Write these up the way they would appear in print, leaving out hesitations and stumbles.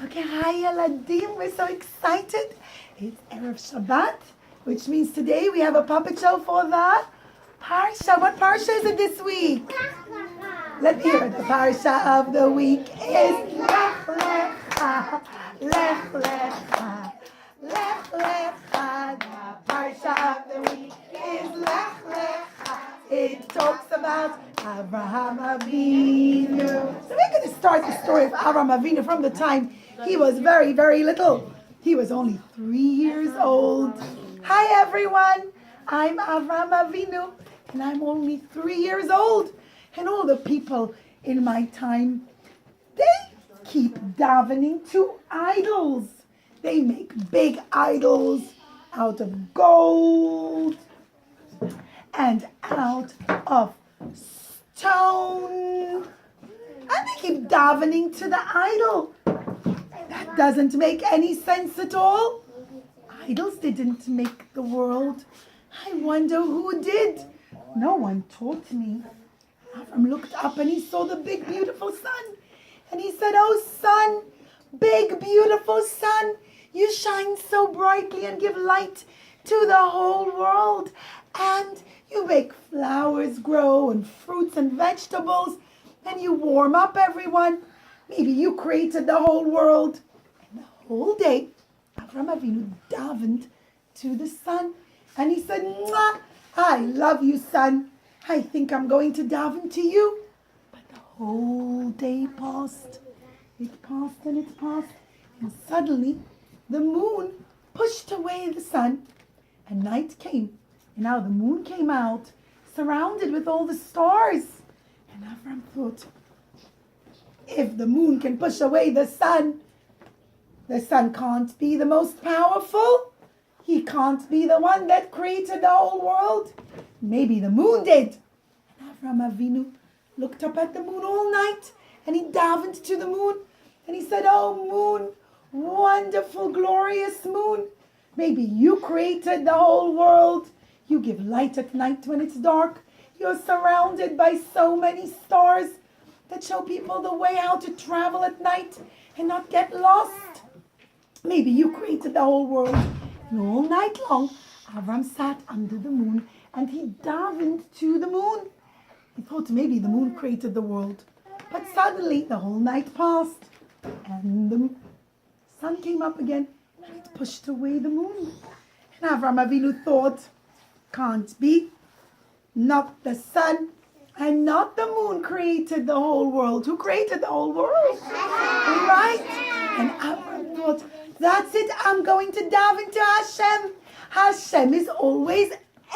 Okay, hi Eladim, we're so excited. It's Erev Shabbat, which means today we have a puppet show for the Parashat. What Parashat is it this week? Let me hear it. The Parashat of the week is Lech, Lecha, Lech, Lecha, Lech, Lecha. The Parashat of the week is Lech, Lecha. It talks about Avraham Avinu. So we're going to start the story of Avraham Avinu from the time he was very, very little. He was only 3 years old. Hi everyone, I'm Avraham Avinu and I'm only 3 years old. And all the people in my time, they keep davening to idols. They make big idols out of gold and out of stone. And they keep davening to the idol. That doesn't make any sense at all. Idols didn't make the world. I wonder who did. No one taught me. Avram looked up and he saw the big beautiful sun. And he said, "Oh sun, big beautiful sun, you shine so brightly and give light to the whole world. And you make flowers grow and fruits and vegetables. And you warm up everyone. Maybe you created the whole world." And the whole day, Avraham Avinu davened to the sun. And he said, "Mwah, I love you, son. I think I'm going to daven to you." But the whole day passed. It passed and it passed. And suddenly, the moon pushed away the sun. And night came. And now the moon came out, surrounded with all the stars. And Avram thought, if the moon can push away the sun can't be the most powerful. He can't be the one that created the whole world. Maybe the moon did. And Avram Avinu looked up at the moon all night and he davened to the moon. And he said, "Oh moon, wonderful, glorious moon. Maybe you created the whole world. You give light at night when it's dark. You're surrounded by so many stars that show people the way how to travel at night and not get lost. Maybe you created the whole world." And all night long, Avram sat under the moon and he davened to the moon. He thought maybe the moon created the world. But suddenly, the whole night passed and the sun came up again and it pushed away the moon. And Avram Avinu thought, can't be. Not the sun and not the moon created the whole world. Who created the whole world? Right? And Avram thought, that's it, I'm going to daven to Hashem. Hashem is always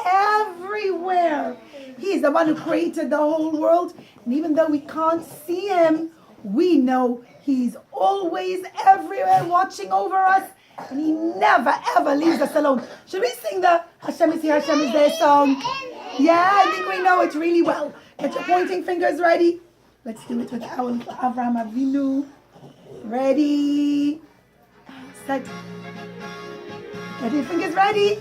everywhere. He's the one who created the whole world. And even though we can't see him, we know he's always everywhere watching over us. And he never ever leaves us alone. Should we sing the Hashem is here, Hashem is there song? Yeah, I think we know it really well. Get your pointing fingers ready. Let's do it with our Avraham Avinu. Ready, set. Get your fingers ready.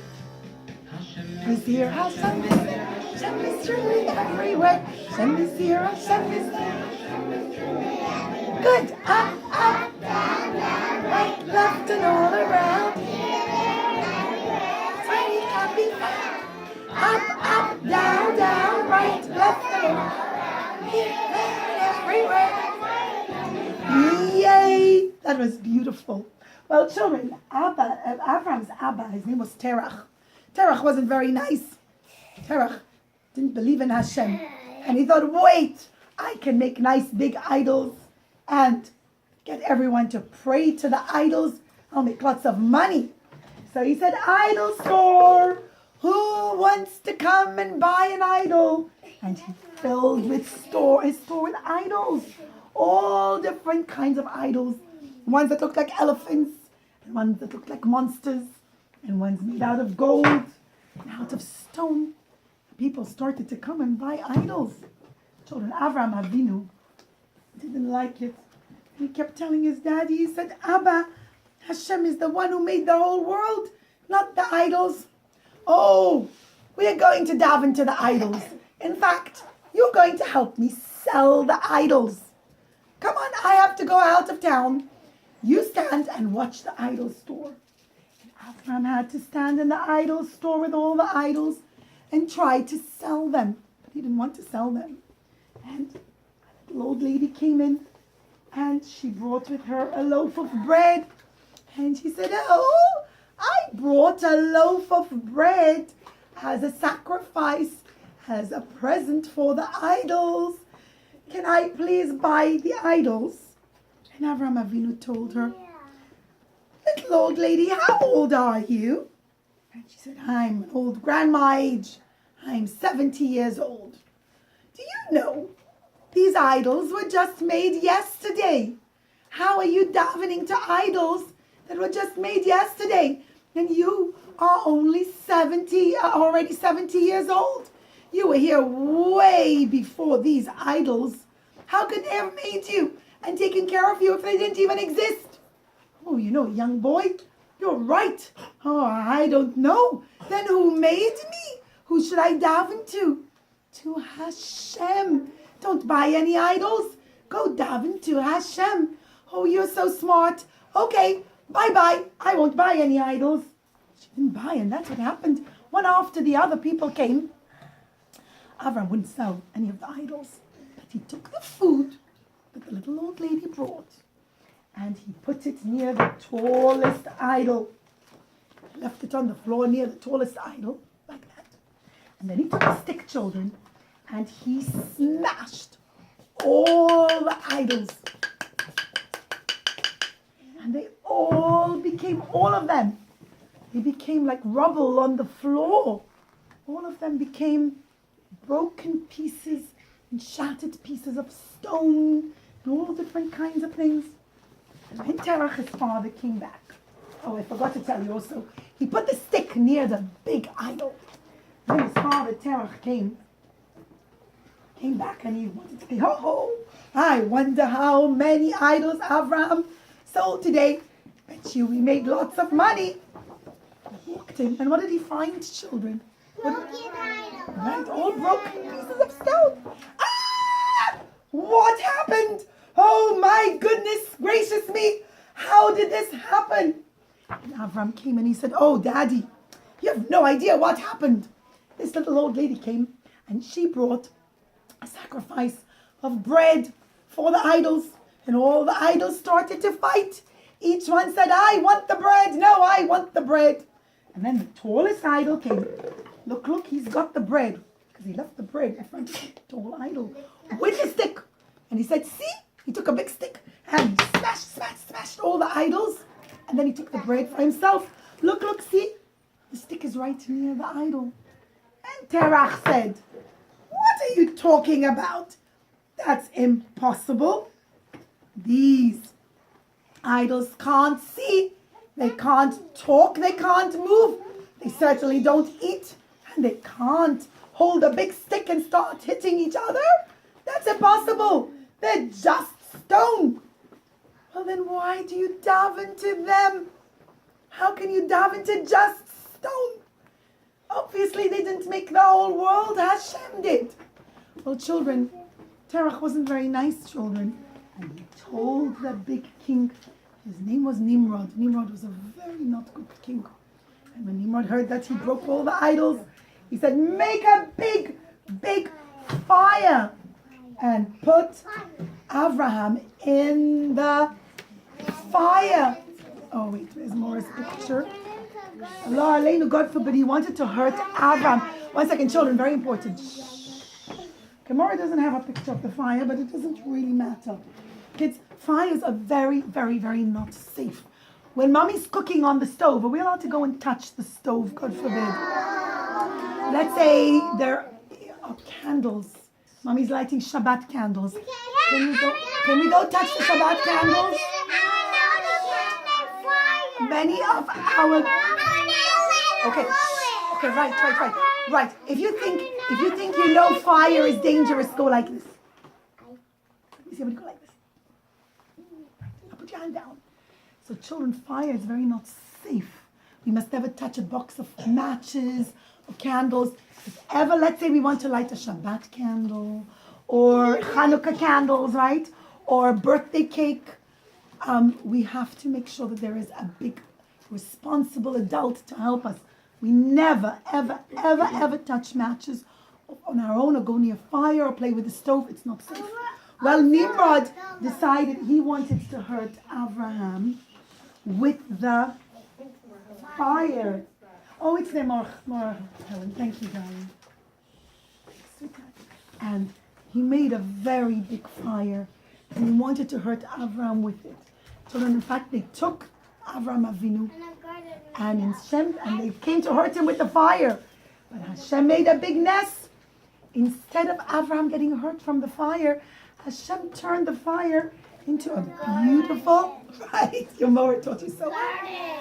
Hashem is here, Hashem is there. Hashem is truly everywhere. Hashem is here, Hashem is there. Good. Up, up, down, down, right, left, and all around. Where he can be found. Up, up, down, down, right, left, and all around. Here, there, and everywhere. Yay! That was beautiful. Well, children, Avram's Abba, his name was Terach. Terach wasn't very nice. Terach didn't believe in Hashem. And he thought, wait, I can make nice big idols and get everyone to pray to the idols. I'll make lots of money. So he said, idol store. Who wants to come and buy an idol? And he filled his store with idols. All different kinds of idols. Ones that looked like elephants, and ones that looked like monsters, and ones made out of gold, and out of stone. People started to come and buy idols. Children, Avraham Avinu didn't like it. He kept telling his daddy, he said, Abba, Hashem is the one who made the whole world, not the idols. Oh, we are going to daven to the idols. In fact, you're going to help me sell the idols. Come on, I have to go out of town You stand and watch the idol store. And Avram had to stand in the idol store with all the idols and try to sell them. But he didn't want to sell them. And a little old lady came in and she brought with her a loaf of bread. And she said, oh, I brought a loaf of bread as a sacrifice, as a present for the idols. Can I please buy the idols? And Avram Avinu told her, little old lady, how old are you? And she said, I'm an old grandma age. I'm 70 years old. Do you know, these idols were just made yesterday. How are you davening to idols that were just made yesterday? And you are only already 70 years old. You were here way before these idols. How could they have made you and taken care of you if they didn't even exist? Oh, you know, young boy, you're right. Oh, I don't know. Then who made me? Who should I daven to? To Hashem. Don't buy any idols. Go daven to Hashem. Oh, you're so smart. Okay, bye-bye. I won't buy any idols. She didn't buy, and that's what happened. One after the other, people came. Avram wouldn't sell any of the idols, but he took the food that the little old lady brought and he put it near the tallest idol. He left it on the floor near the tallest idol, like that. And then he took a stick, children, and he smashed all the idols. And they all of them, they became like rubble on the floor. All of them became broken pieces and shattered pieces of stone and all different kinds of things. And when Terach, his father, came back, oh, I forgot to tell you also, he put the stick near the big idol. When his father, Terach, came back and he wanted to say, oh, I wonder how many idols Avram sold today. Bet you we made lots of money. He walked in, and what did he find, children? Right, all broken pieces of stone. Ah! What happened? Oh my goodness gracious me! How did this happen? And Avram came and he said, oh, Daddy, you have no idea what happened. This little old lady came and she brought a sacrifice of bread for the idols. And all the idols started to fight. Each one said, I want the bread. No, I want the bread. And then the tallest idol came. Look, he's got the bread. Because he left the bread in front of the tall idol with a stick. And he said, see? He took a big stick and he smashed all the idols. And then he took the bread for himself. Look, see? The stick is right near the idol. And Terach said, what are you talking about? That's impossible. These idols can't see. They can't talk. They can't move. They certainly don't eat. And they can't hold a big stick and start hitting each other. That's impossible. They're just stone. Well, then why do you daven to them? How can you daven to just stone? Obviously, they didn't make the whole world. Hashem did. Well, children, Terach wasn't very nice, children. And he told the big king, his name was Nimrod. Nimrod was a very not good king. And when Nimrod heard that he broke all the idols, he said, make a big fire and put Abraham in the fire. Oh wait, there's Morris' picture. Allah Aleinu, God forbid, he wanted to hurt Abraham. 1 second, children, very important. Gemara doesn't have a picture of the fire, but it doesn't really matter. Kids, fires are very, very, very not safe. When mommy's cooking on the stove, are we allowed to go and touch the stove, God forbid? Let's say there are candles. Mommy's lighting Shabbat candles. Can we go touch the Shabbat candles? Many of our... Okay, right. If you think you know fire is dangerous, go like this. Let me see everybody go like this. Now put your hand down. So children, fire is very not safe. We must never touch a box of matches or candles. If ever, let's say we want to light a Shabbat candle or Hanukkah candles, right? Or a birthday cake. we have to make sure that there is a big responsible adult to help us. We never, ever, ever, ever touch matches on our own or go near fire or play with the stove. It's not safe. Well, Nimrod decided he wanted to hurt Abraham with the fire. Oh, it's there, more, Helen. Thank you, darling. And he made a very big fire, and he wanted to hurt Abraham with it. So then, in fact, they took Abraham Avinu and they came to hurt him with the fire. But Hashem made a big mess. Instead of Abraham getting hurt from the fire, Hashem turned the fire into a beautiful, right? Your mother taught you so.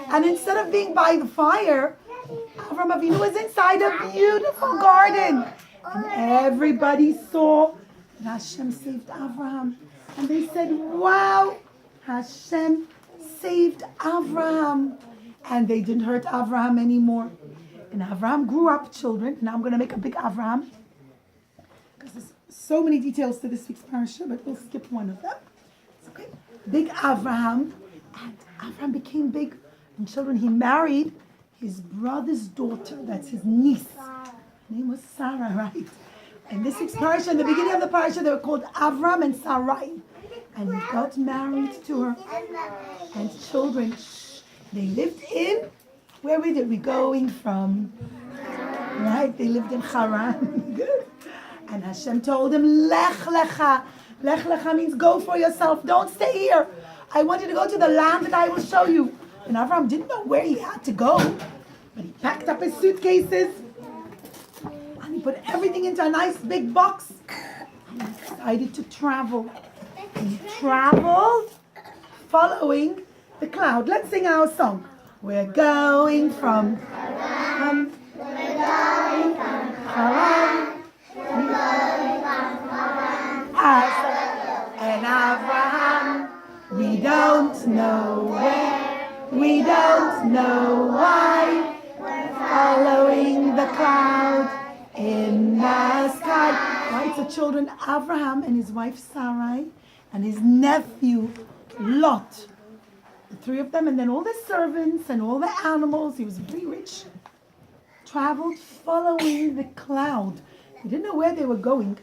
And instead of being by the fire, Abraham Avinu was inside a beautiful garden. And everybody saw that Hashem saved Abraham. And they said, wow, Hashem saved Abraham. And they didn't hurt Abraham anymore. And Abraham grew up, children. Now I'm going to make a big Abraham, because there's so many details to this week's parasha, but we'll skip one of them. It's okay. Big Abraham. And Abraham became big. And children, he married his brother's daughter. That's his niece. Her name was Sarah, right? And this week's parasha, in the beginning of the parasha, they were called Avram and Sarai. And he got married to her. And children, they lived in, where were we going from? Right? They lived in Haran. Good. And Hashem told him, Lech, Lecha. Lech, Lecha means go for yourself. Don't stay here. I want you to go to the land that I will show you. And Avram didn't know where he had to go. But he packed up his suitcases. And he put everything into a nice big box. And he decided to travel. He traveled following the cloud. Let's sing our song. We're going from Haran. We're going from Haran. We're going from Haran. And Abraham, we don't know where, we don't know why. We're following the cloud in the sky. Right, so children, Abraham and his wife Sarai and his nephew Lot, the three of them, and then all the servants and all the animals, he was very rich, traveled following the cloud. They didn't know where they were going,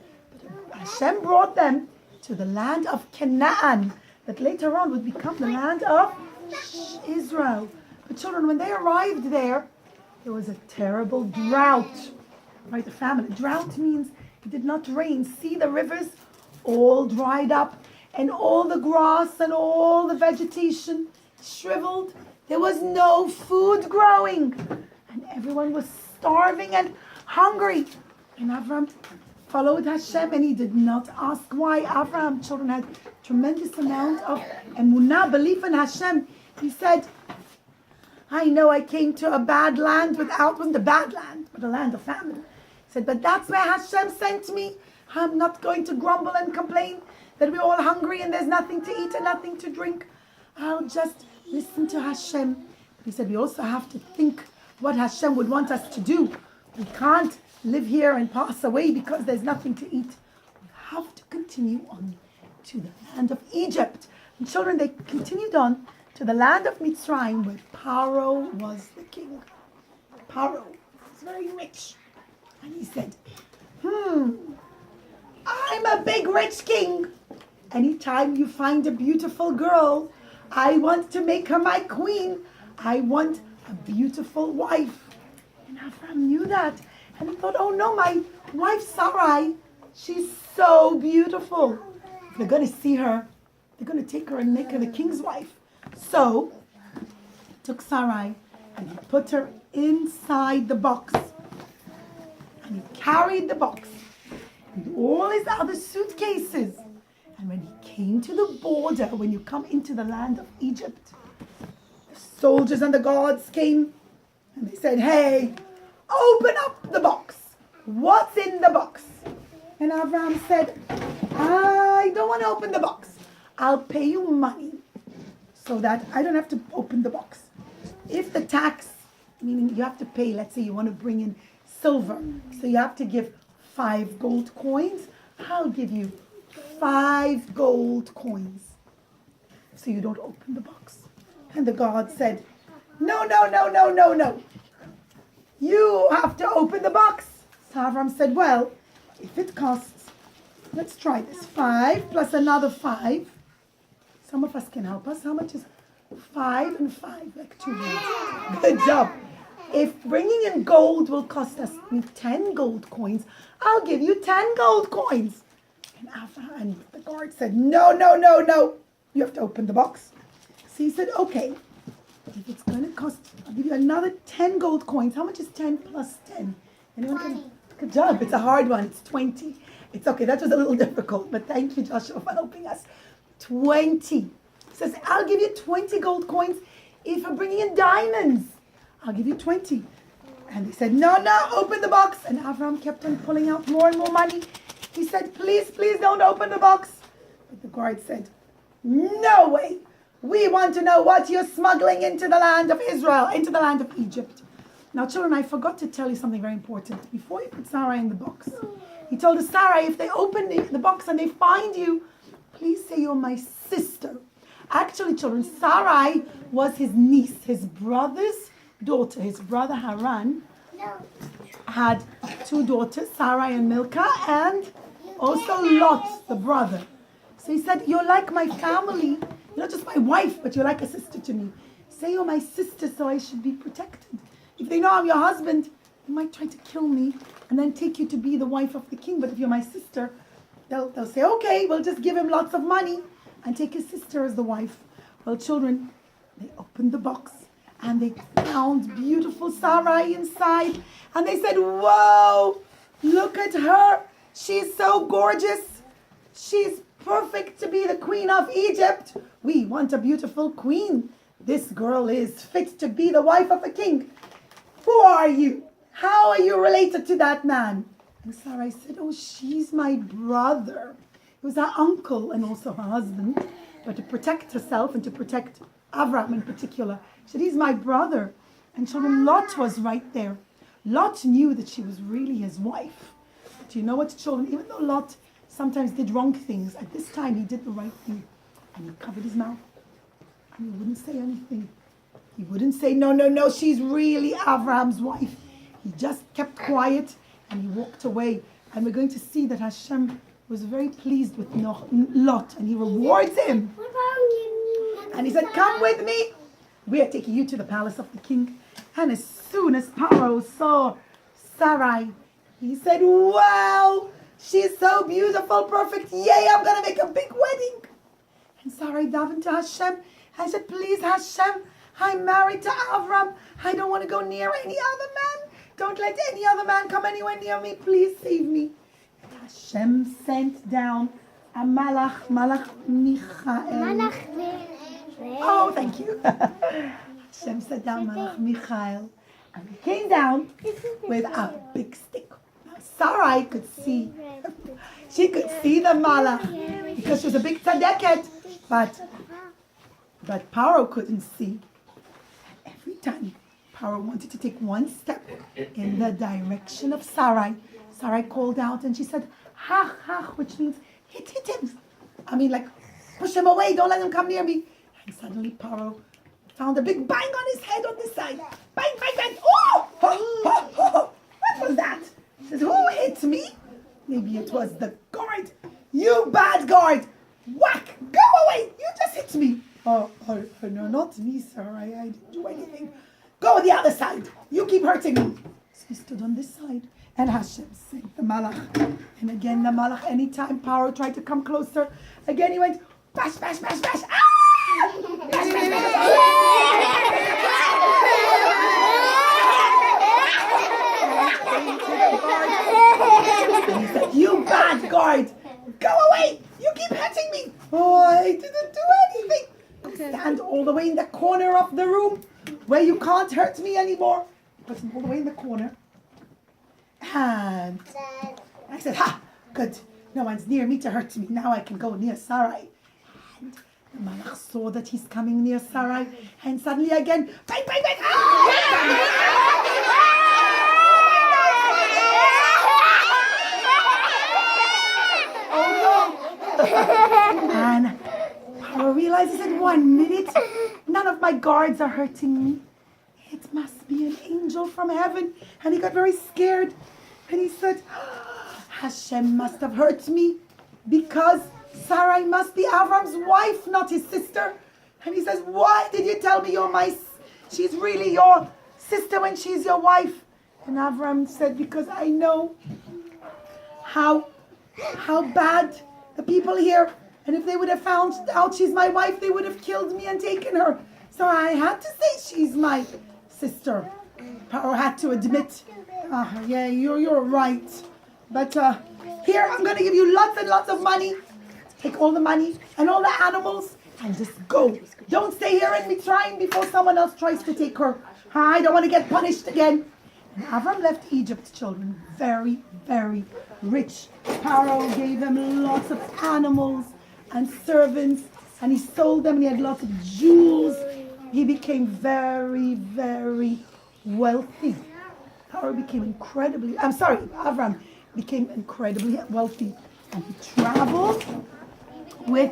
but Hashem brought them to the land of Canaan, that later on would become the land of Israel. But children, when they arrived there was a terrible drought. Right, the famine. Drought means it did not rain. See, the rivers all dried up, and all the grass and all the vegetation shriveled. There was no food growing, and everyone was starving and hungry. And Avram followed Hashem, and he did not ask why. Avram, children, had tremendous amount of emunah, belief in Hashem. He said, I know I came to a bad land wasn't the bad land, but a land of famine. He said, but that's where Hashem sent me. I'm not going to grumble and complain that we're all hungry and there's nothing to eat and nothing to drink. I'll just listen to Hashem. He said, we also have to think what Hashem would want us to do. We can't live here and pass away because there's nothing to eat. We have to continue on to the land of Egypt. And children, they continued on to the land of Mitzrayim, where Paro was the king. Paro was very rich. And he said, I'm a big rich king. Anytime you find a beautiful girl, I want to make her my queen. I want a beautiful wife. And Avram knew that. And he thought, oh no, my wife Sarai, she's so beautiful. If they're going to see her, they're going to take her and make her the king's wife. So, he took Sarai and he put her inside the box. And he carried the box and all his other suitcases. And when he came to the border, when you come into the land of Egypt, the soldiers and the guards came and they said, hey, open up the box. What's in the box? And Avram said, I don't want to open the box. I'll pay you money so that I don't have to open the box. If the tax, meaning you have to pay, let's say you want to bring in silver, so you have to give 5 gold coins, I'll give you 5 gold coins. If so you don't open the box. And the guard said, no, no, no, no, no, no. You have to open the box. So Avram said, well, if it costs, let's try this. 5 plus another 5. Some of us can help us. How much is 5 and 5? Like 2 minutes. Good job. If bringing in gold will cost us 10 gold coins, I'll give you 10 gold coins. And the guard said, no, no, no, no. You have to open the box. So he said, okay, if it's going to cost, I'll give you another 10 gold coins. How much is 10 plus 10? Anyone can? Good job. It's a hard one. It's 20. It's okay. That was a little difficult, but thank you, Joshua, for helping us. 20. He says, I'll give you 20 gold coins if you're bringing in diamonds. I'll give you 20. And they said, no, no, open the box. And Avram kept on pulling out more and more money. He said, please, please don't open the box. But the guard said, no way. We want to know what you're smuggling into the land of Israel, into the land of Egypt. Now, children, I forgot to tell you something very important. Before you put Sarah in the box, he told us, Sarah, if they open the box and they find you, please say you're my sister. Actually, children, Sarai was his niece, his brother's daughter. His brother Haran had 2 daughters, Sarai and Milcah, and also Lot, the brother. So he said, you're like my family. You're not just my wife, but you're like a sister to me. Say you're my sister, so I should be protected. If they know I'm your husband, they might try to kill me and then take you to be the wife of the king. But if you're my sister, they'll say, okay, we'll just give him lots of money and take his sister as the wife. Well, children, they opened the box and they found beautiful Sarai inside. And they said, whoa, look at her. She's so gorgeous. She's perfect to be the queen of Egypt. We want a beautiful queen. This girl is fit to be the wife of a king. Who are you? How are you related to that man? And Sarai said, oh, she's my brother. He was her uncle and also her husband. But to protect herself and to protect Avram in particular, she said, he's my brother. And children, Lot was right there. Lot knew that she was really his wife. Do you know what, children? Even though Lot sometimes did wrong things, at this time he did the right thing. And he covered his mouth. And he wouldn't say anything. He wouldn't say, no, no, no, she's really Avram's wife. He just kept quiet and he walked away. And we're going to see that Hashem was very pleased with Lot and he rewards him. And he said, come with me. We are taking you to the palace of the king. And as soon as Paro saw Sarai, he said, wow, she's so beautiful, perfect. Yay, I'm going to make a big wedding. And Sarai davened to Hashem. I said, please, Hashem, I'm married to Avram. I don't want to go near any other man. Don't let any other man come anywhere near me. Please save me. And Hashem sent down a Malach Michael. Oh, thank you. Hashem sent down Malach Michael. And he came down with a big stick. Now, Sarai could see. She could see the Malach because she was a big tzaddiket. But Paro couldn't see. And every time Paro wanted to take one step in the direction of Sarai, Sarai called out and she said, ha, ha, which means hit him. I mean, like, push him away, don't let him come near me. And suddenly Paro found a big bang on his head on this side. Bang, bang, bang. Oh! What was that? He says, who hit me? Maybe it was the guard. You bad guard. Whack! Go away! You just hit me. Oh, no, not me, sir. I didn't do anything. Go the other side. You keep hurting me. So he stood on this side. And Hashem sent the Malach. And again, the Malach, anytime Paro tried to come closer, again he went, bash, bash, bash, bash. Ah! Bash, bash, bash, bash. And he said, you bad guard. Go away. You keep hurting me. Oh, I didn't do anything. Stand all the way in the corner of the room where you can't hurt me anymore. Put him all the way in the corner. And I said, ha, good. No one's near me to hurt me. Now I can go near Sarai. And the Malach saw that he's coming near Sarai. And suddenly again, bang, bang, bang. Oh no. And Paro realized realized, he said, 1 minute, none of my guards are hurting me. It must be an angel from heaven. And he got very scared. And he said, Hashem must have hurt me because Sarai must be Avram's wife, not his sister. And he says, why did you tell me she's really your sister when she's your wife? And Avram said, because I know how bad the people here, and if they would have found out she's my wife, they would have killed me and taken her. So I had to say she's my sister. Paro had to admit, yeah, you're right. But here, I'm going to give you lots and lots of money. Take all the money and all the animals and just go. Don't stay here in Mitzrayim before someone else tries to take her. I don't want to get punished again. And Avram left Egypt's children very, very rich. Paro gave them lots of animals and servants, and he sold them, and he had lots of jewels. He became very, very wealthy. Avram became incredibly wealthy, and he traveled with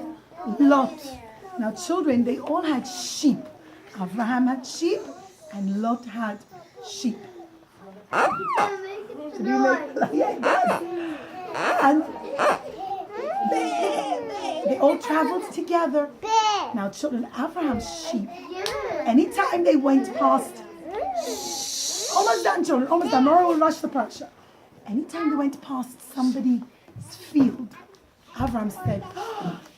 Lot. Now children, they all had sheep. Abraham had sheep, and Lot had sheep. And they all traveled together. Now children, Abraham's sheep, anytime they went past, almost done children, almost done, Nora will rush the Parashat. Anytime they went past somebody's field, Abraham said,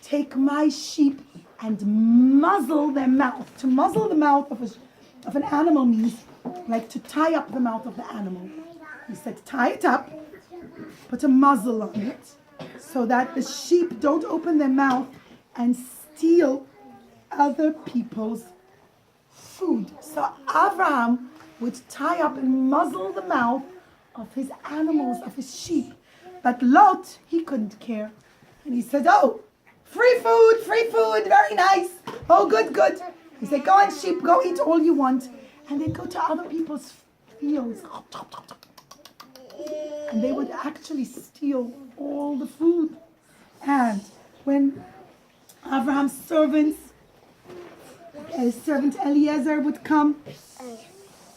take my sheep and muzzle their mouth. To muzzle the mouth of an animal means like to tie up the mouth of the animal. He said, tie it up, put a muzzle on it, so that the sheep don't open their mouth and steal other people's food. So Abraham would tie up and muzzle the mouth of his animals, of his sheep. But Lot, he couldn't care. And he said, oh, free food, very nice. Oh, good. He said, go on, sheep, go eat all you want. And they'd go to other people's fields. And they would actually steal all the food. And when Abraham's his servant Eliezer would come,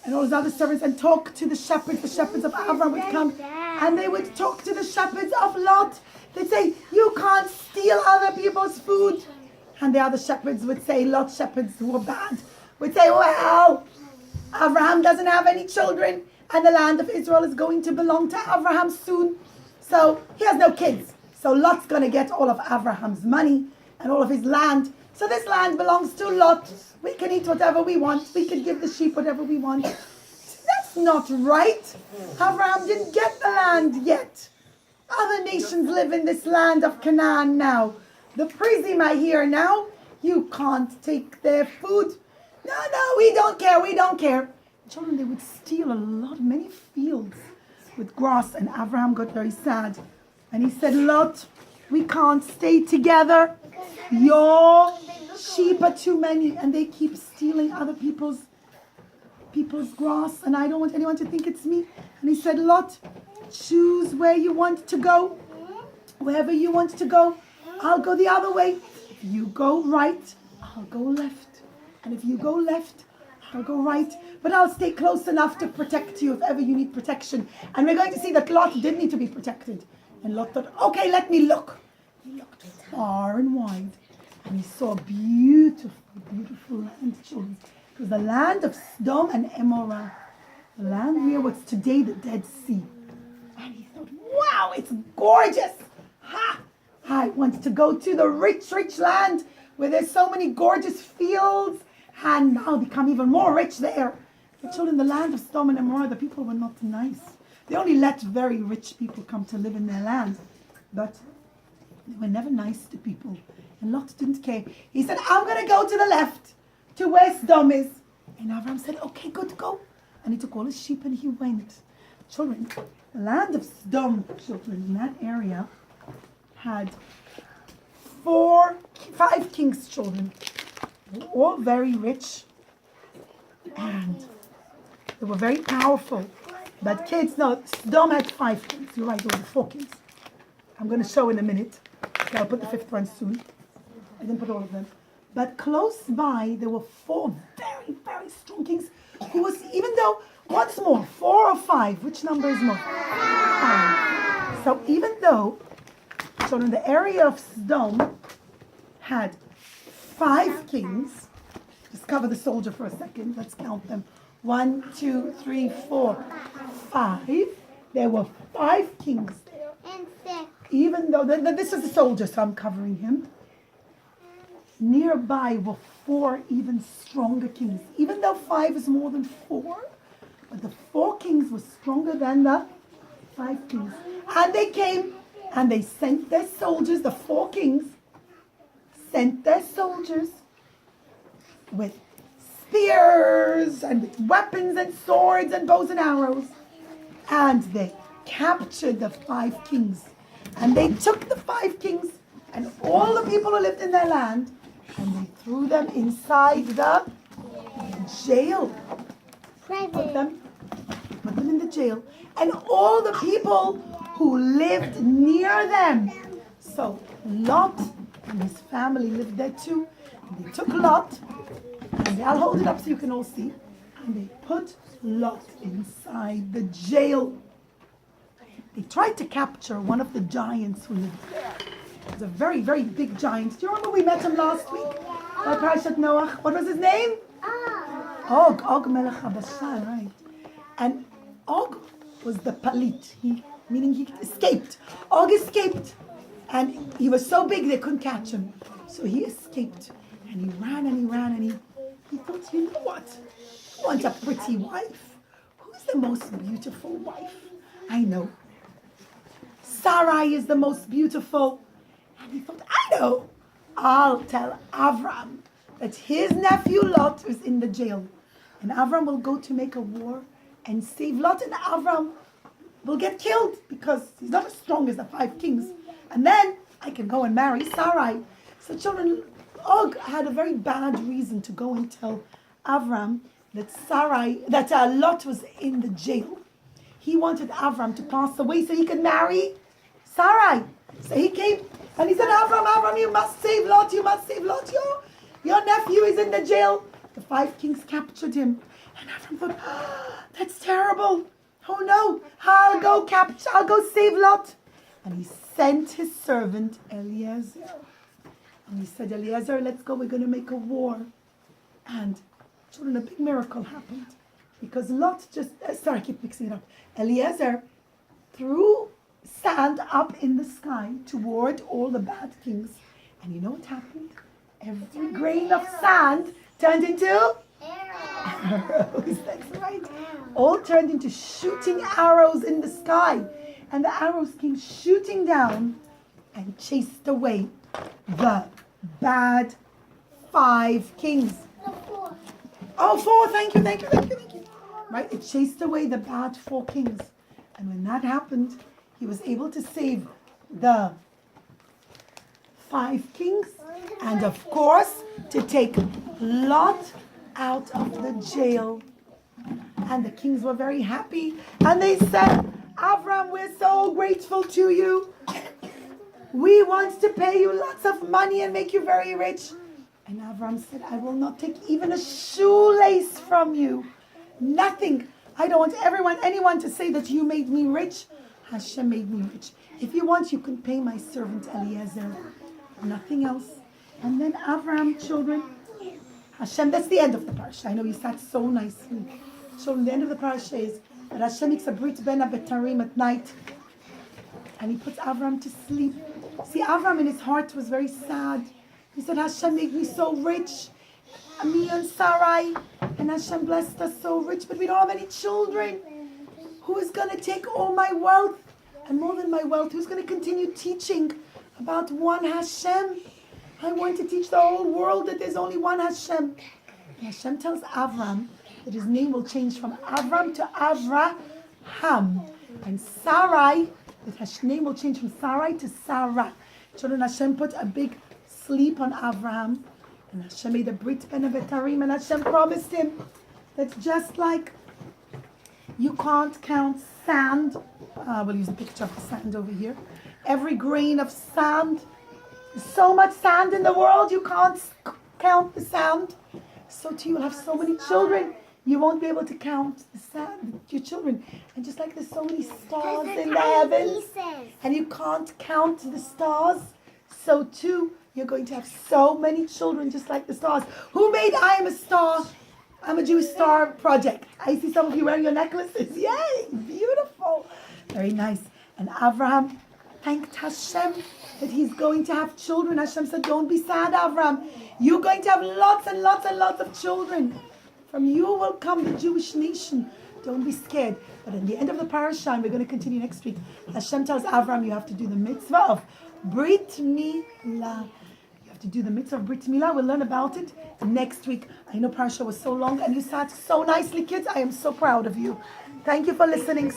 and all his other servants, and talk to the shepherds of Abraham would come, and they would talk to the shepherds of Lot. They'd say, you can't steal other people's food. And the other shepherds would say, Lot's shepherds who were bad, would say, well, Abraham doesn't have any children, and the land of Israel is going to belong to Abraham soon. So he has no kids. So Lot's going to get all of Abraham's money and all of his land. So this land belongs to Lot. We can eat whatever we want. We can give the sheep whatever we want. That's not right. Abraham didn't get the land yet. Other nations live in this land of Canaan now. The Prizim are here now. You can't take their food. No, we don't care. Children, they would steal many fields with grass, and Abraham got very sad. And he said, Lot, we can't stay together. Your sheep are too many, and they keep stealing other people's grass, and I don't want anyone to think it's me. And he said, Lot, choose where you want to go. Wherever you want to go, I'll go the other way. If you go right, I'll go left. And if you go left, I'll go right. But I'll stay close enough to protect you if ever you need protection. And we're going to see that Lot did need to be protected. And Lot thought, okay, let me look. He looked far and wide. And he saw a beautiful, beautiful land, children. It was the land of Sodom and Gomorrah. The land where what's today the Dead Sea. And he thought, wow, it's gorgeous. I want to go to the rich, rich land where there's so many gorgeous fields. And now become even more rich there. But children, the land of Sodom and Gomorrah, the people were not nice. They only let very rich people come to live in their land. But they were never nice to people. And Lot didn't care. He said, I'm going to go to the left, to where Sodom is. And Abraham said, okay, good, go. And he took all his sheep and he went. Children, the land of Sodom, children, in that area, had 5 kings' children. They were all very rich. And they were very powerful. But Sodom had 5 kings. You're right, there were 4 kings. I'm going to show in a minute. So I'll put the 5th one soon. I didn't put all of them. But close by, there were 4 very, very strong kings who was, even though, what's more, 4 or 5? Which number is more? 5. So even though, so in the area of Sodom had 5 kings, just cover the soldier for a second, let's count them. 1, 2, 3, 4, 5. There were 5 kings there. And 6. Even though, this is the soldier, so I'm covering him. Nearby were 4 even stronger kings. Even though 5 is more than 4, but the 4 kings were stronger than the 5 kings. And they came and they sent their soldiers, the 4 kings, sent their soldiers with spears and with weapons and swords and bows and arrows. And they captured the 5 kings. And they took the 5 kings and all the people who lived in their land, and they threw them inside the jail. Put them in the jail. And all the people who lived near them. So Lot and his family lived there too. And they took Lot, and I'll hold it up so you can all see. And they put Lot inside the jail. They tried to capture one of the giants who lived there. It was a very, very big giant. Do you remember we met him last week? By Parashat Noach. What was his name? Og Melech HaBashar, right. And Og was the palit, meaning he escaped. Og escaped. And he was so big they couldn't catch him. So he escaped. And he ran and he ran and he thought, you know what? I want a pretty wife. Who's the most beautiful wife? I know. Sarai is the most beautiful. And he thought, I know. I'll tell Avram that his nephew Lot is in the jail. And Avram will go to make a war and save Lot. And Avram will get killed because he's not as strong as the 5 kings. And then I can go and marry Sarai. So children, Og had a very bad reason to go and tell Avram that Lot was in the jail. He wanted Avram to pass away so he could marry Sarai. So he came and he said, Avram, you must save Lot, you must save Lot. Your nephew is in the jail. The 5 kings captured him. And Avram thought, that's terrible. Oh no, I'll go save Lot. And he sent his servant Eliezer. And he said, Eliezer, let's go, we're going to make a war. And children, a big miracle happened. Because Lot I keep mixing it up. Eliezer threw sand up in the sky toward all the bad kings. And you know what happened? Every grain of sand turned into arrows. That's right. All turned into shooting arrows in the sky. And the arrows came shooting down and chased away the bad 5 kings. 4. Oh, 4. Thank you. Right? It chased away the bad 4 kings. And when that happened, he was able to save the 5 kings. And of course, to take Lot out of the jail. And the kings were very happy. And they said, Avram, we're so grateful to you. We want to pay you lots of money and make you very rich. And Avram said, I will not take even a shoelace from you. Nothing. I don't want anyone to say that you made me rich. Hashem made me rich. If you want, you can pay my servant Eliezer. Nothing else. And then Avram, children, Hashem, that's the end of the parasha. I know you sat so nicely. Children, the end of the parasha is that Hashem makes a brit ben abetarim at night. And he puts Avram to sleep. See, Avram in his heart was very sad. He said, Hashem made me so rich. Me and Sarai. And Hashem blessed us so rich, but we don't have any children. Who is going to take all my wealth? And more than my wealth, who's going to continue teaching about one Hashem? I want to teach the whole world that there's only one Hashem. And Hashem tells Avram that his name will change from Avram to Avraham. And Sarai, that his name will change from Sarai to Sarah. Children, Hashem put a big sleep on Avraham. And Hashem made a brit ben abetarim. And Hashem promised him that just like you can't count sand. We'll use a picture of the sand over here. Every grain of sand. So much sand in the world, you can't count the sand, so too you'll have so many children. You won't be able to count the sand, your children. And just like there's so many stars in the heavens, and you can't count the stars, so too you're going to have so many children just like the stars. Who made I Am a Star? I'm a Jewish Star project. I see some of you wearing your necklaces. Yay! Beautiful. Very nice. And Abraham thanked Hashem that he's going to have children. Hashem said, don't be sad, Abraham. You're going to have lots and lots and lots of children. From you will come the Jewish nation. Don't be scared. But at the end of the Parashat, we're going to continue next week. Hashem tells Abraham, you have to do the mitzvah of Brit Milah. You have to do the mitzvah of Brit Milah. We'll learn about it next week. I know Parashat was so long and you sat so nicely, kids. I am so proud of you. Thank you for listening.